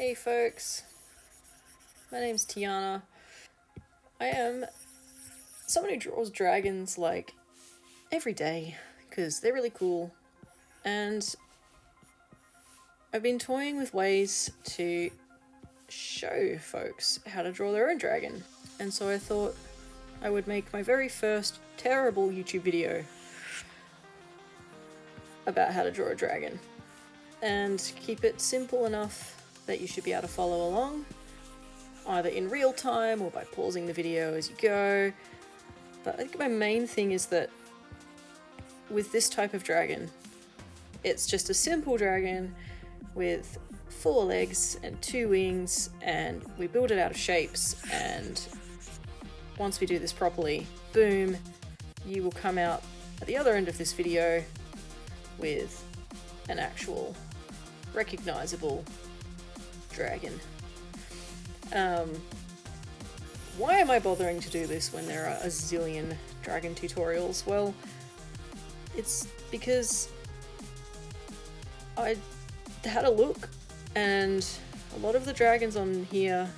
Hey folks, my name's Tiarna. I am someone who draws dragons like every day because they're really cool, and I've been toying with ways to show folks how to draw their own dragon, and so I thought I would make my very first terrible YouTube video about how to draw a dragon and keep it simple enough that you should be able to follow along, either in real time or by pausing the video as you go. But I think my main thing is that with this type of dragon, it's just a simple dragon with 4 legs and 2 wings, and we build it out of shapes, and once we do this properly, boom, you will come out at the other end of this video with an actual recognizable dragon. Why am I bothering to do this when there are a zillion dragon tutorials? Well, it's because I had a look, and a lot of the dragons on here,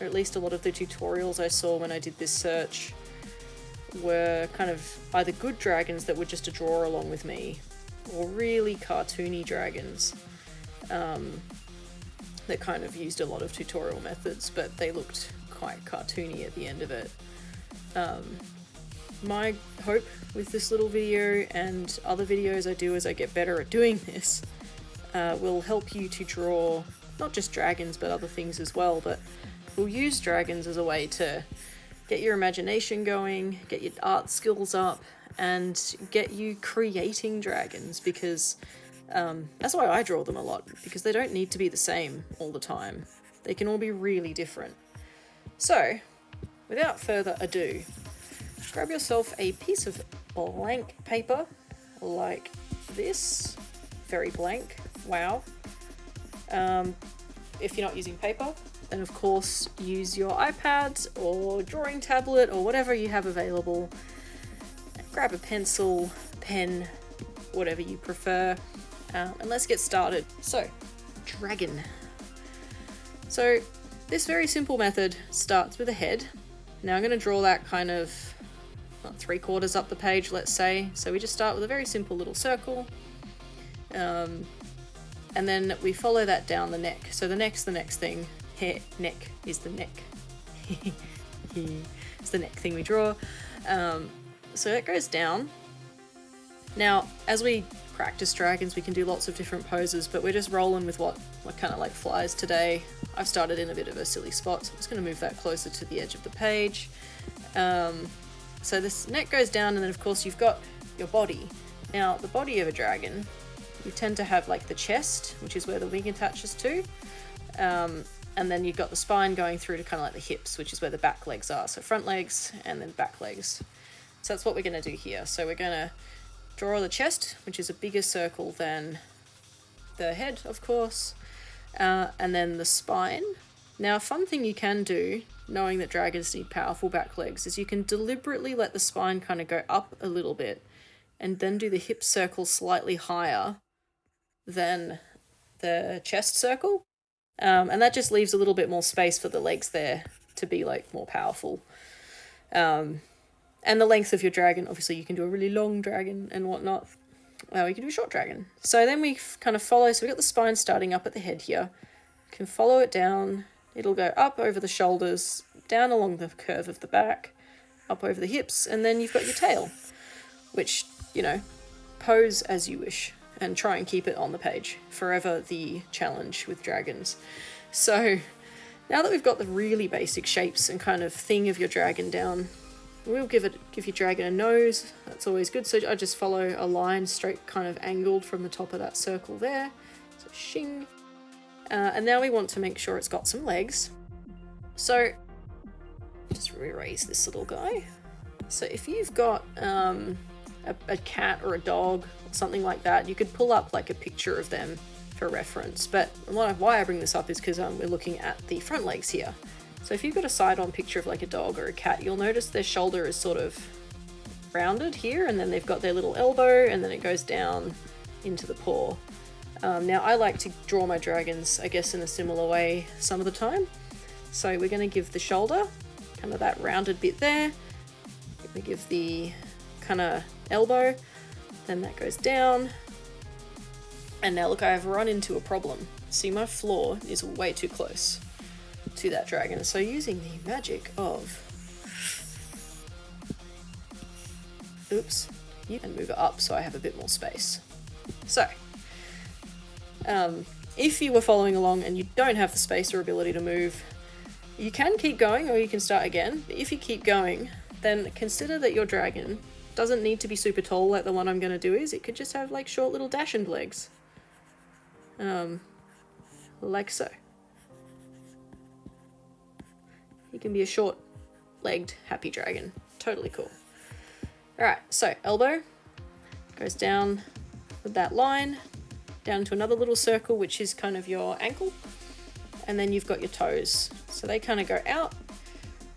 or at least a lot of the tutorials I saw when I did this search, were kind of either good dragons that were just a draw along with me, or really cartoony dragons that kind of used a lot of tutorial methods, but they looked quite cartoony at the end of it. My hope with this little video and other videos I do as I get better at doing this will help you to draw not just dragons but other things as well, but we'll use dragons as a way to get your imagination going, get your art skills up, and get you creating dragons, because that's why I draw them a lot, because they don't need to be the same all the time. They can all be really different. So, without further ado, grab yourself a piece of blank paper like this. Very blank. Wow. If you're not using paper, then of course use your iPad or drawing tablet or whatever you have available. Grab a pencil, pen, whatever you prefer, and let's get started. So, dragon. So, this very simple method starts with a head. Now I'm going to draw that kind of 3/4 up the page, let's say. So we just start with a very simple little circle, and then we follow that down the neck. So the neck's the next thing. Neck is the neck. It's the neck thing we draw. So it goes down. Now, as we practice dragons, we can do lots of different poses, but we're just rolling with what kind of like flies today. I've started in a bit of a silly spot, so I'm just going to move that closer to the edge of the page. So this neck goes down, and then of course you've got your body. Now, the body of a dragon, you tend to have like the chest, which is where the wing attaches to, and then you've got the spine going through to kind of like the hips, which is where the back legs are. So front legs and then back legs. So that's what we're going to do here. So we're going to draw the chest, which is a bigger circle than the head, of course, and then the spine. Now, a fun thing you can do, knowing that dragons need powerful back legs, is you can deliberately let the spine kind of go up a little bit and then do the hip circle slightly higher than the chest circle. And that just leaves a little bit more space for the legs there to be like more powerful. And the length of your dragon, obviously you can do a really long dragon and whatnot. You can do a short dragon. So then we kind of follow, so we've got the spine starting up at the head here. You can follow it down. It'll go up over the shoulders, down along the curve of the back, up over the hips, and then you've got your tail, which, you know, pose as you wish and try and keep it on the page. Forever the challenge with dragons. So now that we've got the really basic shapes and kind of thing of your dragon down, we'll give your dragon a nose. That's always good. So I just follow a line straight, kind of angled from the top of that circle there. So shing. And now we want to make sure it's got some legs. So just erase this little guy. So if you've got a cat or a dog or something like that, you could pull up like a picture of them for reference. But why I bring this up is because we're looking at the front legs here. So if you've got a side-on picture of like a dog or a cat, you'll notice their shoulder is sort of rounded here, and then they've got their little elbow, and then it goes down into the paw. Now I like to draw my dragons, I guess, in a similar way some of the time. So we're going to give the shoulder kind of that rounded bit there. We give the kind of elbow, then that goes down. And now look, I have run into a problem. See, my floor is way too close to that dragon. So using the magic of, oops, you can move it up so I have a bit more space. So, if you were following along and you don't have the space or ability to move, you can keep going or you can start again. But if you keep going, then consider that your dragon doesn't need to be super tall like the one I'm going to do is. It could just have like short little dashing legs. Like so. He can be a short-legged happy dragon. Totally cool. Alright, so elbow goes down with that line, down to another little circle, which is kind of your ankle. And then you've got your toes. So they kind of go out.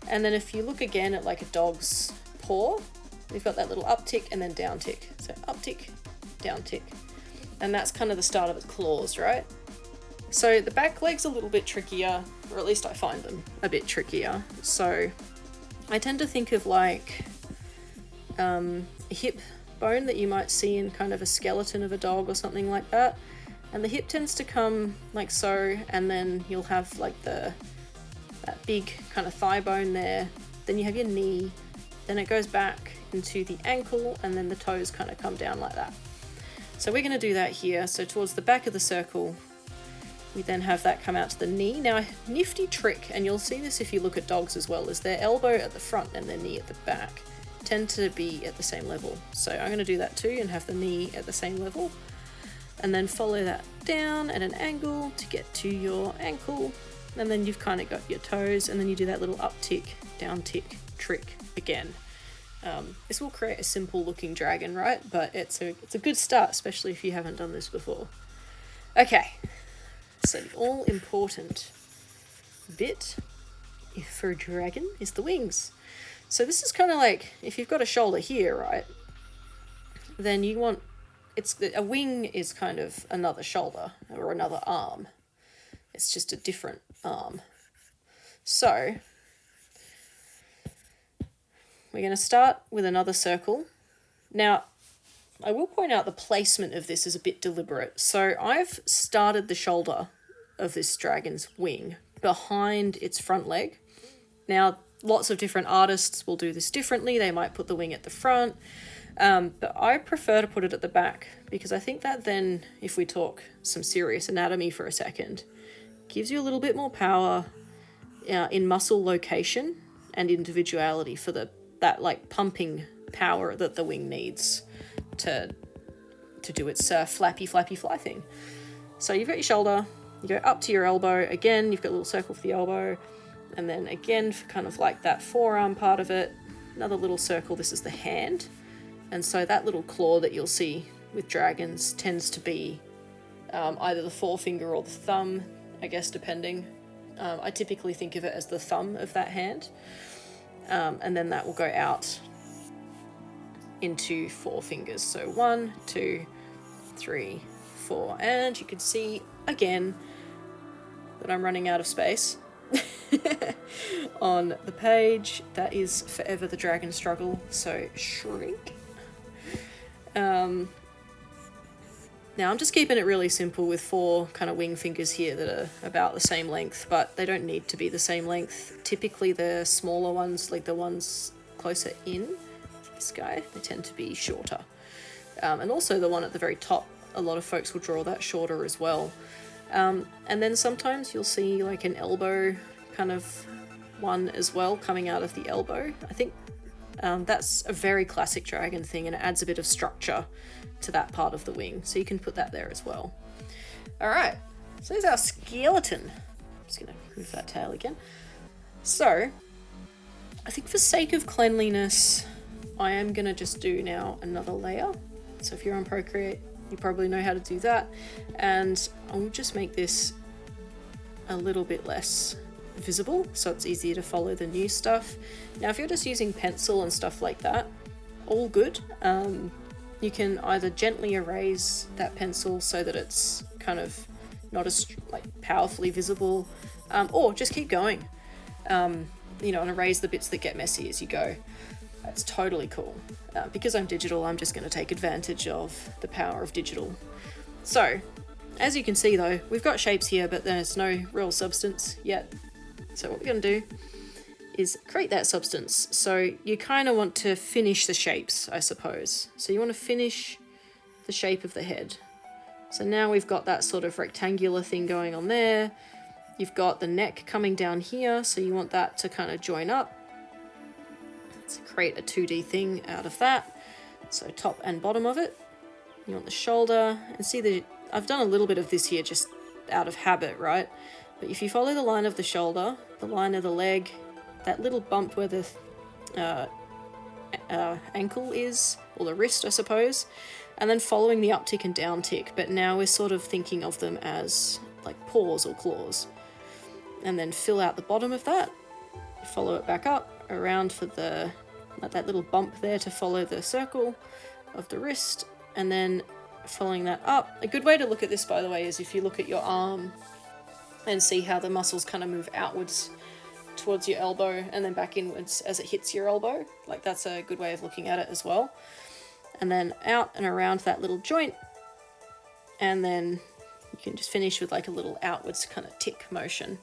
And then if you look again at like a dog's paw, we've got that little up tick and then down tick. So up tick, down tick. And that's kind of the start of its claws, right? So the back leg's a little bit trickier, or at least I find them a bit trickier. So I tend to think of like a hip bone that you might see in kind of a skeleton of a dog or something like that. And the hip tends to come like so, and then you'll have like that big kind of thigh bone there. Then you have your knee, then it goes back into the ankle, and then the toes kind of come down like that. So we're going to do that here. So towards the back of the circle, we then have that come out to the knee. Now, a nifty trick, and you'll see this if you look at dogs as well, is their elbow at the front and their knee at the back tend to be at the same level. So I'm going to do that too and have the knee at the same level. And then follow that down at an angle to get to your ankle. And then you've kind of got your toes, and then you do that little up tick, down tick trick again. This will create a simple looking dragon, right? But it's a good start, especially if you haven't done this before. Okay, so the all important bit for a dragon is the wings. So this is kind of like, if you've got a shoulder here, right, then you want, a wing is kind of another shoulder or another arm. It's just a different arm. So we're going to start with another circle. Now, I will point out the placement of this is a bit deliberate. So I've started the shoulder of this dragon's wing behind its front leg. Now, lots of different artists will do this differently. They might put the wing at the front, but I prefer to put it at the back because I think that then, if we talk some serious anatomy for a second, gives you a little bit more power in muscle location and individuality for that like pumping power that the wing needs to do its flappy fly thing. So you've got your shoulder, you go up to your elbow, again you've got a little circle for the elbow, and then again for kind of like that forearm part of it, another little circle. This is the hand, and so that little claw that you'll see with dragons tends to be either the forefinger or the thumb, I guess, depending. I typically think of it as the thumb of that hand, and then that will go out into 4 fingers. So 1, 2, 3, 4, and you can see again that I'm running out of space on the page. That is forever the dragon struggle, so shrink. Now I'm just keeping it really simple with 4 kind of wing fingers here that are about the same length, but they don't need to be the same length. Typically the smaller ones, like the ones closer in, this guy, they tend to be shorter. And also the one at the very top, a lot of folks will draw that shorter as well. And then sometimes you'll see like an elbow kind of one as well coming out of the elbow. I think that's a very classic dragon thing, and it adds a bit of structure to that part of the wing. So you can put that there as well. All right, so there's our skeleton. I'm just gonna move that tail again. So I think for sake of cleanliness, I am gonna just do now another layer. So if you're on Procreate, you probably know how to do that. And I'll just make this a little bit less visible so it's easier to follow the new stuff. Now, if you're just using pencil and stuff like that, all good. You can either gently erase that pencil so that it's kind of not as like powerfully visible, or just keep going, you know, and erase the bits that get messy as you go. That's totally cool. Because I'm digital, I'm just going to take advantage of the power of digital. So, as you can see though, we've got shapes here, but there's no real substance yet. So what we're going to do is create that substance. So you kind of want to finish the shapes, I suppose. So you want to finish the shape of the head. So now we've got that sort of rectangular thing going on there. You've got the neck coming down here, so you want that to kind of join up. Let's create a 2D thing out of that. So top and bottom of it. You want the shoulder, and see that I've done a little bit of this here just out of habit, right? But if you follow the line of the shoulder, the line of the leg, that little bump where the ankle is, or the wrist, I suppose, and then following the uptick and downtick, but now we're sort of thinking of them as like paws or claws. And then fill out the bottom of that, follow it back up, around for the, like that little bump there to follow the circle of the wrist, and then following that up. A good way to look at this, by the way, is if you look at your arm and see how the muscles kind of move outwards towards your elbow and then back inwards as it hits your elbow. Like that's a good way of looking at it as well. And then out and around that little joint, and then you can just finish with like a little outwards kind of tick motion.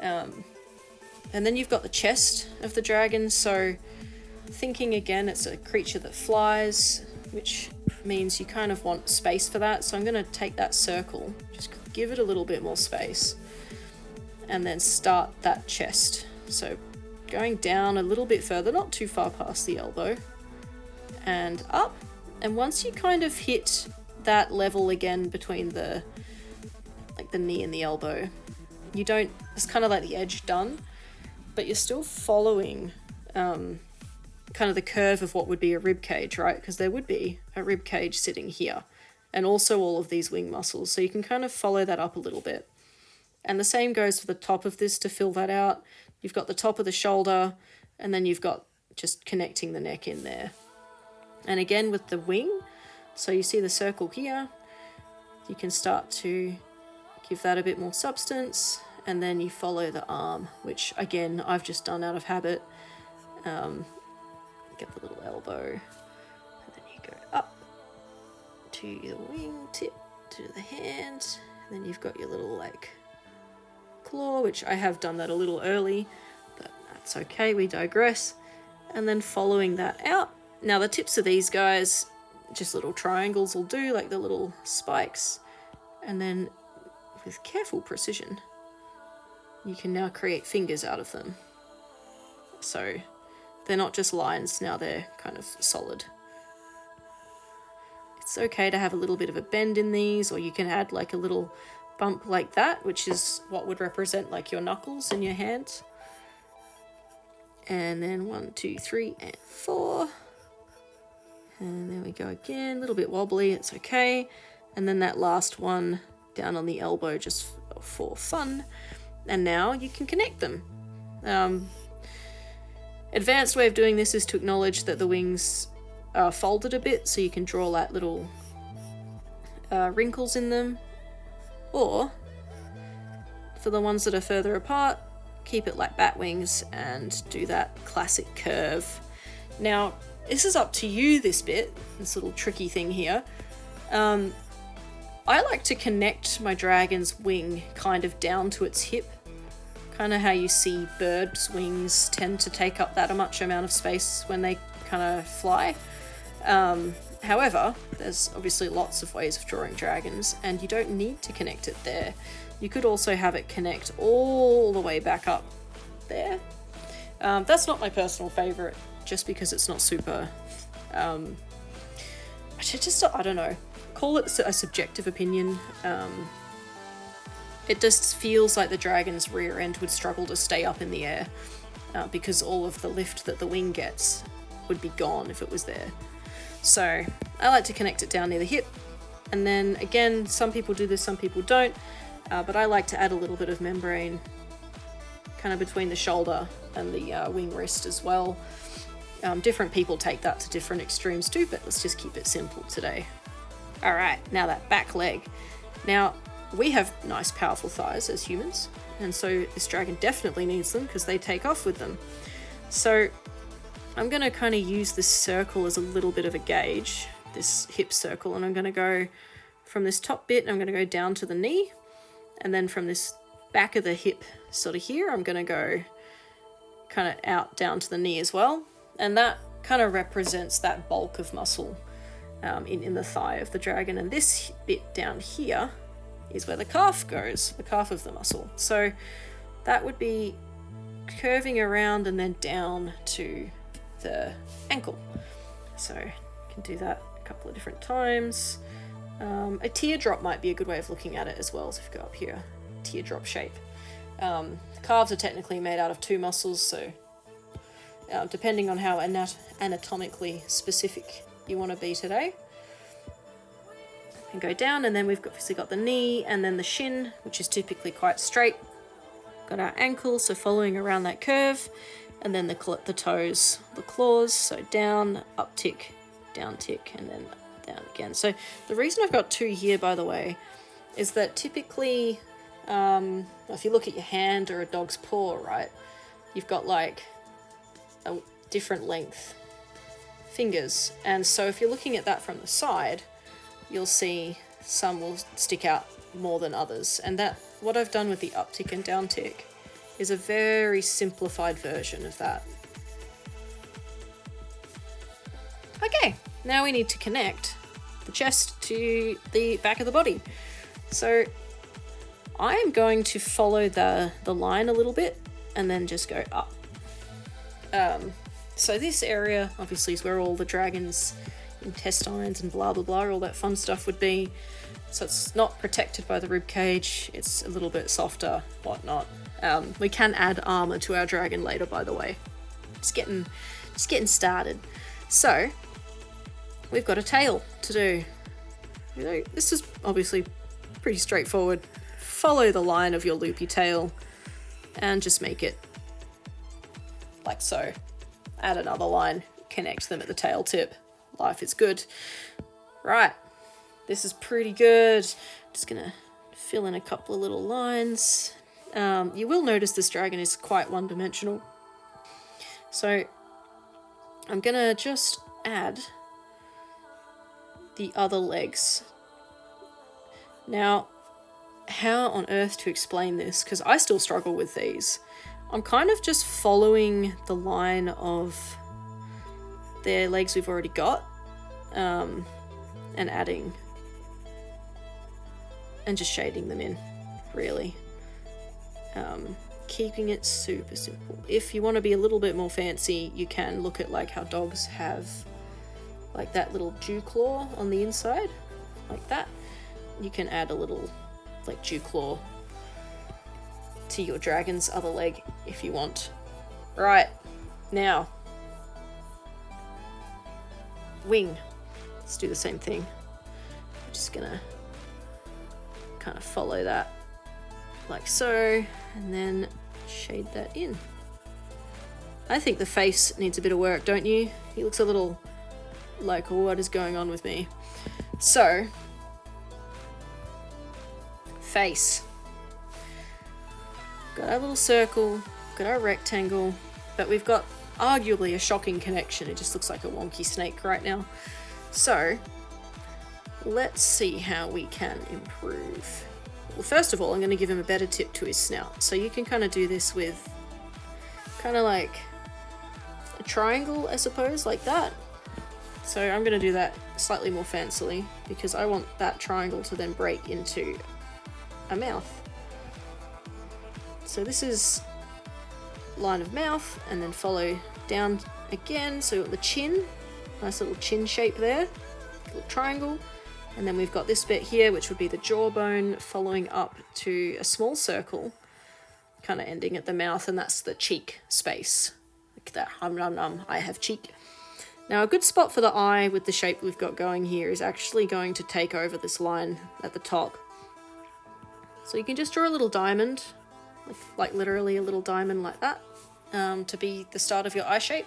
And then you've got the chest of the dragon. So thinking again, it's a creature that flies, which means you kind of want space for that. So I'm going to take that circle, just give it a little bit more space, and then start that chest. So going down a little bit further, not too far past the elbow, and up. And once you kind of hit that level again between the knee and the elbow, you don't, it's kind of like the edge done, but you're still following kind of the curve of what would be a rib cage, right? Because there would be a rib cage sitting here, and also all of these wing muscles. So you can kind of follow that up a little bit. And the same goes for the top of this to fill that out. You've got the top of the shoulder, and then you've got just connecting the neck in there. And again with the wing, so you see the circle here, you can start to give that a bit more substance, and then you follow the arm, which again I've just done out of habit. Get the little elbow, and then you go up to your wing tip, to the hand, and then you've got your little like claw, which I have done that a little early, but that's okay, we digress. And then following that out. Now the tips of these guys, just little triangles will do, like the little spikes, and then with careful precision you can now create fingers out of them. So they're not just lines, now they're kind of solid. It's okay to have a little bit of a bend in these, or you can add like a little bump like that, which is what would represent like your knuckles in your hands. And then 1, 2, 3, and 4. And there we go again, a little bit wobbly, it's okay. And then that last one down on the elbow just for fun. And now you can connect them. Advanced way of doing this is to acknowledge that the wings are folded a bit, so you can draw like little wrinkles in them. Or, for the ones that are further apart, keep it like bat wings and do that classic curve. Now, this is up to you, this bit, this little tricky thing here. I like to connect my dragon's wing kind of down to its hip. Kind of how you see birds' wings tend to take up that much amount of space when they kind of fly. However, there's obviously lots of ways of drawing dragons, and you don't need to connect it there. You could also have it connect all the way back up there. That's not my personal favourite, just because it's not super... I don't know. Call it a subjective opinion. It just feels like the dragon's rear end would struggle to stay up in the air because all of the lift that the wing gets would be gone if it was there. So I like to connect it down near the hip, and then again, some people do this, some people don't, but I like to add a little bit of membrane kind of between the shoulder and the wing wrist as well. Different people take that to different extremes too, but let's just keep it simple today. Alright, now that back leg. Now, we have nice, powerful thighs as humans, and so this dragon definitely needs them because they take off with them. So I'm going to kind of use this circle as a little bit of a gauge, this hip circle, and I'm going to go from this top bit, I'm going to go down to the knee, and then from this back of the hip sort of here, I'm going to go kind of out down to the knee as well, and that kind of represents that bulk of muscle in the thigh of the dragon. And this bit down here is where the calf goes, the calf of the muscle. So that would be curving around and then down to the ankle. So you can do that a couple of different times. A teardrop might be a good way of looking at it as well. So if you go up here, teardrop shape. Calves are technically made out of two muscles, so depending on how anatomically specific you want to be today. And go down, and then we've obviously got the knee and then the shin, which is typically quite straight. Got our ankle, so following around that curve, and then the toes, the claws, so down, up tick, down tick, and then down again. So the reason I've got two here, by the way, is that typically, if you look at your hand or a dog's paw, right, you've got like a different length fingers, and so if you're looking at that from the side, you'll see some will stick out more than others. And that, what I've done with the uptick and downtick is a very simplified version of that. Okay, now we need to connect the chest to the back of the body. So I am going to follow the line a little bit and then just go up. So this area obviously is where all the dragon's intestines and blah blah blah, all that fun stuff would be. So it's not protected by the rib cage, it's a little bit softer, whatnot. We can add armor to our dragon later, by the way. Just getting started. So we've got a tail to do. You know, this is obviously pretty straightforward. Follow the line of your loopy tail and just make it like so. Add another line, connect them at the tail tip. Life is good. Right, this is pretty good. Just gonna fill in a couple of little lines. You will notice this dragon is quite one-dimensional. So I'm gonna just add the other legs. Now, how on earth to explain this? Because I still struggle with these. I'm kind of just following the line of their legs we've already got, and adding and just shading them in, really. Keeping it super simple. If you want to be a little bit more fancy, you can look at like how dogs have like that little dew claw on the inside, like that. You can add a little like dew claw to your dragon's other leg if you want. Right, now wing. Let's do the same thing. I'm just gonna kind of follow that like so, and then shade that in. I think the face needs a bit of work, don't you? He looks a little like, what is going on with me? So, face. Got our little circle, got our rectangle, but we've got arguably a shocking connection. It just looks like a wonky snake right now. So, let's see how we can improve. Well, first of all, I'm going to give him a better tip to his snout. So you can kind of do this with kind of like a triangle, I suppose, like that. So I'm going to do that slightly more fancily because I want that triangle to then break into a mouth. So this is line of mouth, and then follow down again. So the chin, nice little chin shape there, little triangle. And then we've got this bit here, which would be the jawbone, following up to a small circle, kind of ending at the mouth, and that's the cheek space. Like that, hum num num, I have cheek. Now a good spot for the eye with the shape we've got going here is actually going to take over this line at the top. So you can just draw a little diamond, like literally a little diamond like that, to be the start of your eye shape.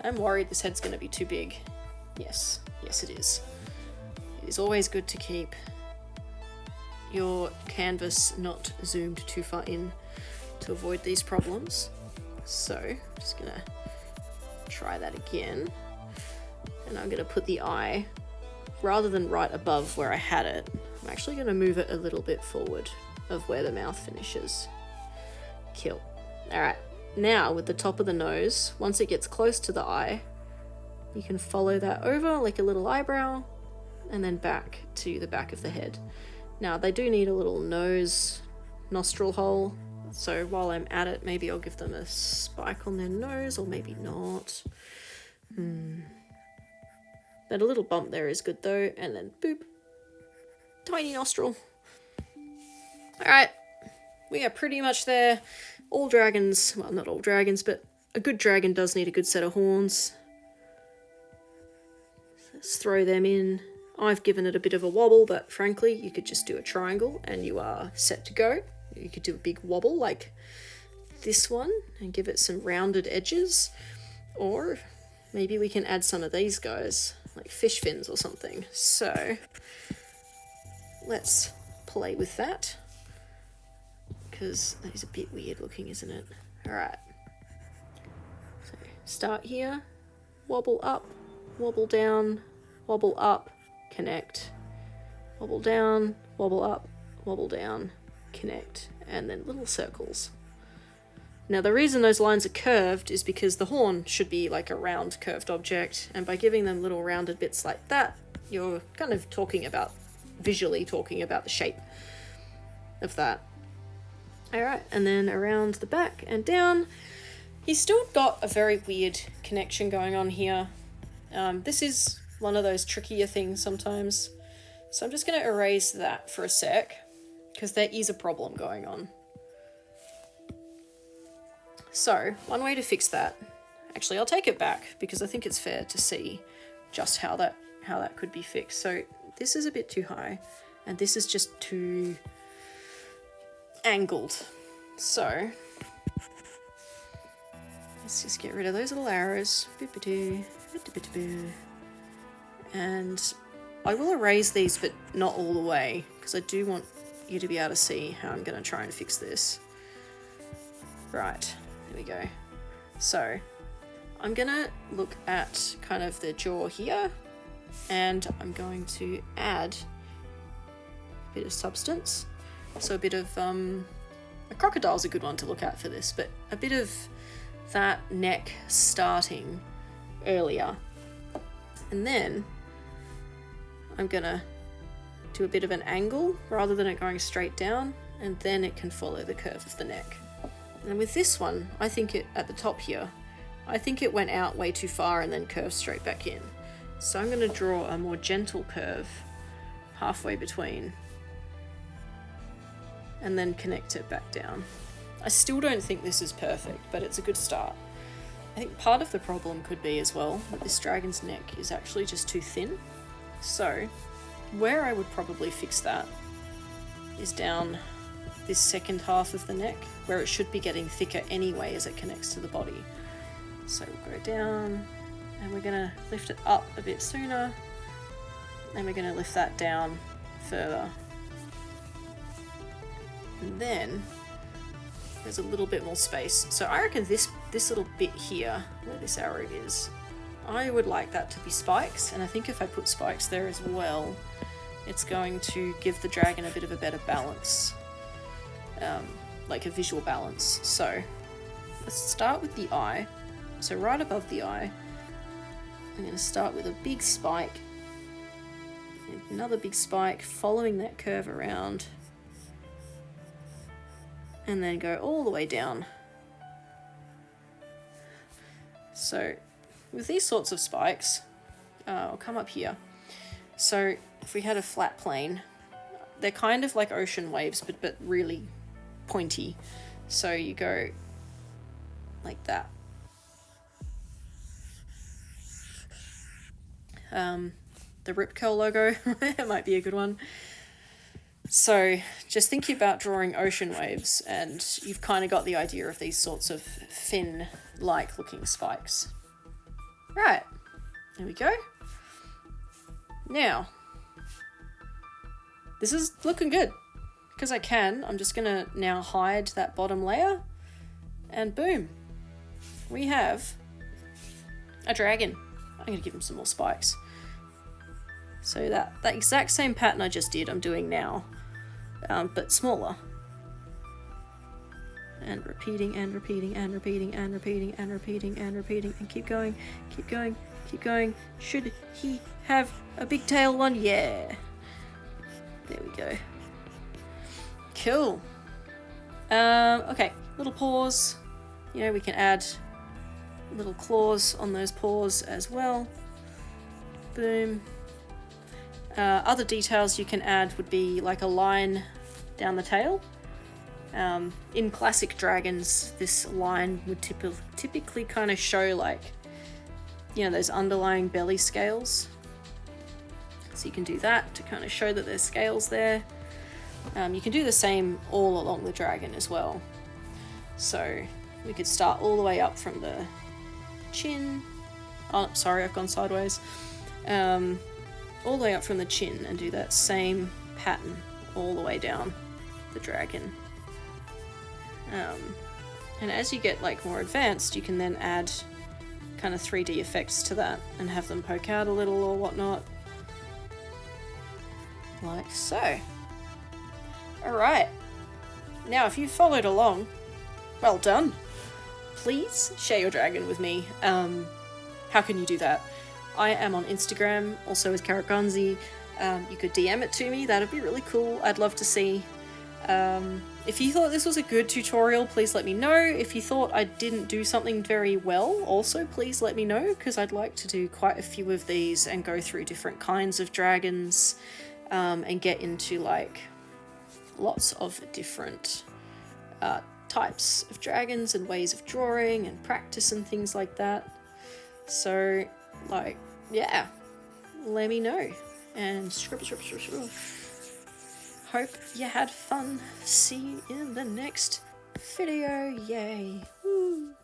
I'm worried this head's going to be too big. Yes, it is. It is always good to keep your canvas not zoomed too far in to avoid these problems. So I'm just gonna try that again. And I'm gonna put the eye, rather than right above where I had it, I'm actually gonna move it a little bit forward of where the mouth finishes. Kill. All right, now with the top of the nose, once it gets close to the eye, you can follow that over like a little eyebrow and then back to the back of the head. Now they do need a little nostril hole, so while I'm at it, maybe I'll give them a spike on their nose, or maybe not. But a little bump there is good though, and then boop, tiny nostril. All right, we are pretty much there. All dragons, well, not all dragons, but a good dragon does need a good set of horns. Let's throw them in. I've given it a bit of a wobble, but frankly, you could just do a triangle and you are set to go. You could do a big wobble like this one and give it some rounded edges, or maybe we can add some of these guys, like fish fins or something. So let's play with that, because that is a bit weird looking, isn't it? All right. So start here, wobble up, wobble down, wobble up, connect, wobble down, wobble up, wobble down, connect, and then little circles. Now the reason those lines are curved is because the horn should be like a round curved object, and by giving them little rounded bits like that, you're kind of visually talking about the shape of that. All right, and then around the back and down, he's still got a very weird connection going on here. This is one of those trickier things sometimes. So I'm just going to erase that for a sec, because there is a problem going on. So one way to fix that, actually I'll take it back because I think it's fair to see just how that could be fixed. So this is a bit too high and this is just too angled. So let's just get rid of those little arrows. And I will erase these, but not all the way, because I do want you to be able to see how I'm going to try and fix this. Right, there we go. So I'm going to look at kind of the jaw here, and I'm going to add a bit of substance. So a bit of, a crocodile's a good one to look at for this, but a bit of that neck starting earlier. And then I'm gonna do a bit of an angle rather than it going straight down, and then it can follow the curve of the neck. And with this one, I think it, at the top here, I think it went out way too far and then curved straight back in. So I'm gonna draw a more gentle curve halfway between and then connect it back down. I still don't think this is perfect, but it's a good start. I think part of the problem could be as well that this dragon's neck is actually just too thin. So where I would probably fix that is down this second half of the neck, where it should be getting thicker anyway as it connects to the body. So we'll go down and we're gonna lift it up a bit sooner, and we're gonna lift that down further. And then there's a little bit more space. So I reckon this little bit here, where this arrow is, I would like that to be spikes, and I think if I put spikes there as well, it's going to give the dragon a bit of a better balance, like a visual balance. So let's start with the eye. So right above the eye, I'm going to start with a big spike, and another big spike following that curve around, and then go all the way down. So with these sorts of spikes, I'll come up here. So if we had a flat plane, they're kind of like ocean waves, but really pointy. So you go like that. The Rip Curl logo might be a good one. So just thinking about drawing ocean waves, and you've kind of got the idea of these sorts of fin-like looking spikes. Right, there we go. Now, this is looking good. because I can, I'm just gonna now hide that bottom layer, and boom, we have a dragon. I'm gonna give him some more spikes. So that exact same pattern I just did, I'm doing now, but smaller. And repeating and repeating and repeating and repeating and repeating and repeating, and keep going, keep going, keep going. Should he have a big tail one? Yeah. There we go. Cool. Okay, little paws. You know, we can add little claws on those paws as well. Boom. Other details you can add would be like a line down the tail. In classic dragons, this line would typically kind of show, like, you know, those underlying belly scales. So you can do that to kind of show that there's scales there. You can do the same all along the dragon as well. So we could start all the way up from the chin. Oh, sorry, I've gone sideways. All the way up from the chin and do that same pattern all the way down the dragon. And as you get like more advanced, you can then add kind of 3D effects to that and have them poke out a little or whatnot. Like so. Alright. Now if you followed along, well done. Please share your dragon with me. How can you do that? I am on Instagram, also as Karakanzi. You could DM it to me, that'd be really cool. I'd love to see. If you thought this was a good tutorial, please let me know. If you thought I didn't do something very well, also please let me know, because I'd like to do quite a few of these and go through different kinds of dragons, and get into like lots of different types of dragons and ways of drawing and practice and things like that. So, like, yeah, let me know. And scribble. Hope you had fun. See you in the next video. Yay. Woo.